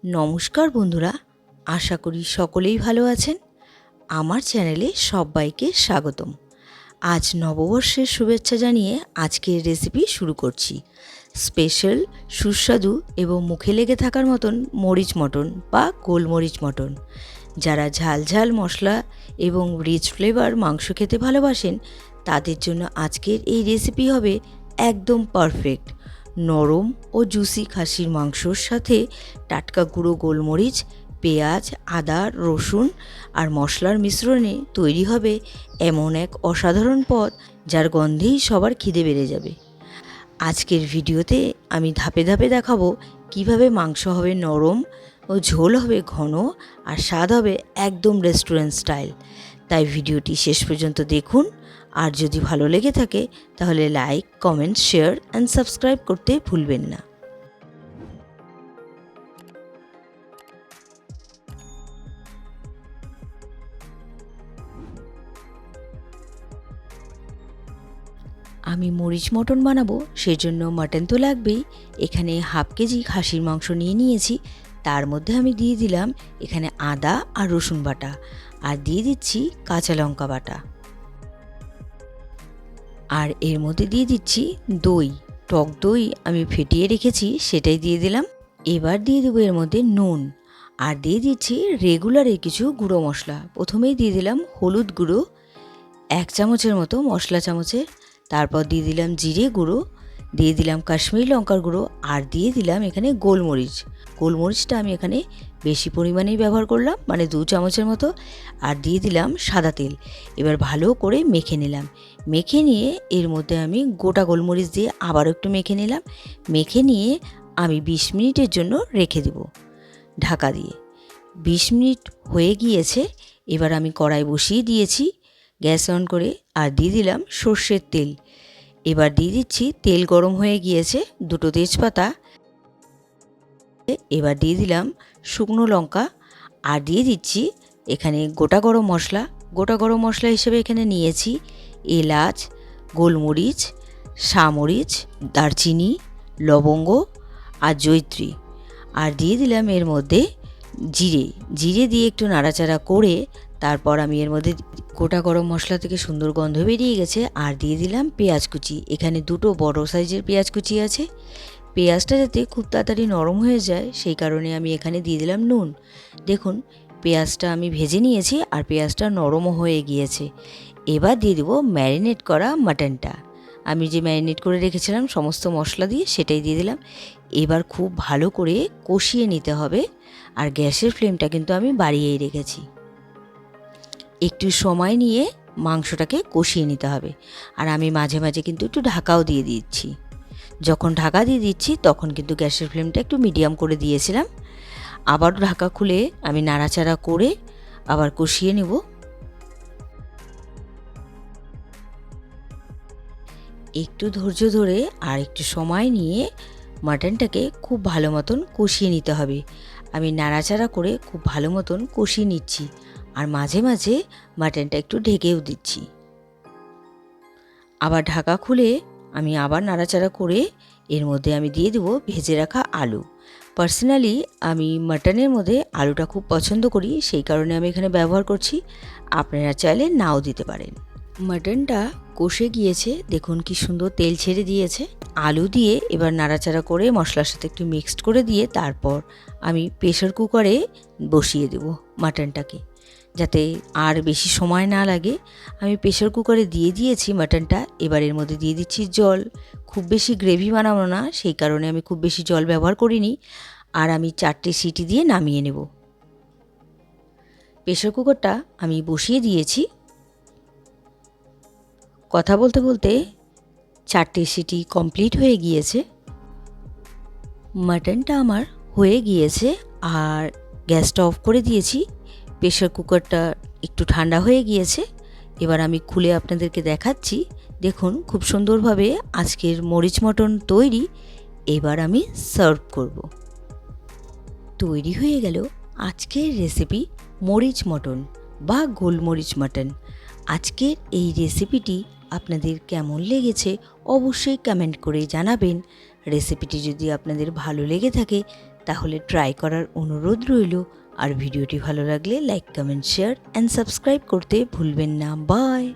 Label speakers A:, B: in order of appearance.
A: নমস্কার বন্ধুরা, আশা করি সকলেই ভালো আছেন। আমার চ্যানেলে সবাইকে স্বাগতম। আজ নববর্ষের শুভেচ্ছা জানিয়ে আজকের রেসিপি শুরু করছি। স্পেশাল, সুস্বাদু এবং মুখে লেগে থাকার মতন মরিচ মটন বা গোলমরিচ মটন। যারা ঝাল ঝাল মশলা এবং রিচ ফ্লেভার মাংস খেতে ভালোবাসেন তাদের জন্য আজকের এই রেসিপি হবে একদম পারফেক্ট। নরম ও জুসি খাসির মাংসর সাথে টাটকা গুঁড়ো গোলমরিচ, পেঁয়াজ, আদা, রসুন আর মশলার মিশ্রণে তৈরি হবে এমন এক অসাধারণ পদ যার গন্ধেই সবার খিদে বেড়ে যাবে। আজকের ভিডিওতে আমি ধাপে ধাপে দেখাবো কিভাবে মাংস হবে নরম ও ঝোল হবে ঘন আর স্বাদ হবে একদম রেস্টুরেন্ট স্টাইল। তাই ভিডিওটি শেষ পর্যন্ত দেখুন। আর যদি ভালো লেগে থাকে তাহলে like, comment, share and subscribe করতে ভুলবেন না। আমি মরিচ মটন বানাবো, সেজন্য মাটন তো লাগবেই। এখানে হাফ কেজি খাসির মাংস নিয়ে নিয়েছি। তার মধ্যে আমি দিয়ে দিলাম এখানে আদা আর রসুন বাটা, আর দিয়ে দিচ্ছি কাঁচা লঙ্কা বাটা, আর এর মধ্যে দিয়ে দিচ্ছি দই। টক দই আমি ফেটিয়ে রেখেছি, সেটাই দিয়ে দিলাম। এবার দিয়ে দেবো এর মধ্যে নুন, আর দিয়ে দিচ্ছি রেগুলারের কিছু গুঁড়ো মশলা। প্রথমেই দিয়ে দিলাম হলুদ গুঁড়ো 1 চামচের মতো, মশলা চামচের। তারপর দিয়ে দিলাম জিরে গুঁড়ো, দিয়ে দিলাম কাশ্মীরি লঙ্কার গুঁড়ো, আর দিয়ে দিলাম এখানে গোলমরিচ। গোলমরিচটা আমি এখানে বেশি পরিমাণেই ব্যবহার করলাম, মানে 2 চামচের মতো। আর দিয়ে দিলাম সাদা তেল। এবার ভালো করে মেখে নিলাম। মেখে নিয়ে এর মধ্যে আমি গোটা গোলমরিচ দিয়ে আবারও একটু মেখে নিলাম। মেখে নিয়ে আমি 20 মিনিটের জন্য রেখে দেব ঢাকা দিয়ে। 20 মিনিট হয়ে গিয়েছে। এবার আমি কড়াই বসিয়ে দিয়েছি গ্যাস অন করে, আর দিয়ে দিলাম সর্ষের তেল। এবার দিয়ে দিচ্ছি, তেল গরম হয়ে গিয়েছে, 2 তেজপাতা। এবার দিয়ে দিলাম শুকনো লঙ্কা, আর দিয়ে দিচ্ছি এখানে গোটা গরম মশলা। গোটা গরম মশলা হিসেবে এখানে নিয়েছি এলাচ, গোলমরিচ, সামরিচ, দারচিনি, লবঙ্গ আর জয়িত্রী। আর দিয়ে দিলাম এর মধ্যে জিরে দিয়ে একটু নাড়াচাড়া করে তারপর আমি এর মধ্যে গোটা গরম মশলা থেকে সুন্দর গন্ধ বেরিয়ে গেছে, আর দিয়ে দিলাম পেঁয়াজ কুচি। এখানে 2 বড় সাইজের পেঁয়াজ কুচি আছে। পেঁয়াজটা যাতে খুব তাড়াতাড়ি নরম হয়ে যায় সেই কারণে আমি এখানে দিয়ে দিলাম নুন। দেখুন, পেঁয়াজটা আমি ভেজে নিয়েছি আর পেঁয়াজটা নরমও হয়ে গিয়েছে। এবার দিয়ে দেবো ম্যারিনেট করা মাটনটা। আমি যে ম্যারিনেট করে রেখেছিলাম সমস্ত মশলা দিয়ে, সেটাই দিয়ে দিলাম। এবার খুব ভালো করে কষিয়ে নিতে হবে, আর গ্যাসের ফ্লেমটা কিন্তু আমি বাড়িয়েই রেখেছি। একটু সময় নিয়ে মাংসটাকে কষিয়ে নিতে হবে, আর আমি মাঝে মাঝে কিন্তু একটু ঢাকাও দিয়ে দিচ্ছি। যখন ঢাকা দিয়ে দিচ্ছি তখন কিন্তু গ্যাসের ফ্লেমটা একটু মিডিয়াম করে দিয়েছিলাম। আবার ঢাকা খুলে আমি নাড়াচাড়া করে আবার কষিয়ে নেব। একটু ধৈর্য ধরে আর একটু সময় নিয়ে মাটনটাকে খুব ভালো মতন কষিয়ে নিতে হবে। আমি নাড়াচাড়া করে খুব ভালো মতন কষিয়ে নিচ্ছি, আর মাঝে মাঝে মাটনটা একটু ঢেকেও দিচ্ছি। আবার ঢাকা খুলে আমি আবার নাড়াচাড়া করে এর মধ্যে আমি দিয়ে দেবো ভেজে রাখা আলু। পার্সোনালি আমি মাটনের মধ্যে আলুটা খুব পছন্দ করি, সেই কারণে আমি এখানে ব্যবহার করছি। আপনারা চাইলে নাও দিতে পারেন। মাটনটা কষে গিয়েছে, দেখুন কি সুন্দর তেল ছেড়ে দিয়েছে। আলু দিয়ে এবার নাড়াচাড়া করে মশলার সাথে একটু মিক্সড করে দিয়ে তারপর আমি প্রেসার কুকারে বসিয়ে দেব মাটনটাকে, যাতে আর বেশি সময় না লাগে। আমি প্রেসার কুকারে দিয়ে দিয়েছি মাটনটা। এবার এর মধ্যে দিয়ে দিচ্ছি জল। খুব বেশি গ্রেভি বানাবো না, সেই কারণে আমি খুব বেশি জল ব্যবহার করিনি। আর আমি 4টে সিটি দিয়ে নামিয়ে নেব। প্রেসার কুকারটা আমি বসিয়ে দিয়েছি। কথা বলতে বলতে 4টে সিটি কমপ্লিট হয়ে গিয়েছে। মাটনটা আমার হয়ে গিয়েছে, আর গ্যাসটা অফ করে দিয়েছি। প্রেসার কুকারটা একটু ঠান্ডা হয়ে গিয়েছে। এবার আমি খুলে আপনাদেরকে দেখাচ্ছি। দেখুন খুব সুন্দরভাবে আজকের মরিচ মটন তৈরি। এবার আমি সার্ভ করব। তৈরি হয়ে গেল আজকের রেসিপি মরিচ মটন বা গোলমরিচ মটন। আজকের এই রেসিপিটি আপনাদের কেমন লেগেছে অবশ্যই কমেন্ট করে জানাবেন। রেসিপিটি যদি আপনাদের ভালো লেগে থাকে তাহলে ট্রাই করার অনুরোধ রইল। আর ভিডিওটি ভালো লাগলে like, comment, share and subscribe করতে ভুলবেন না। বাই।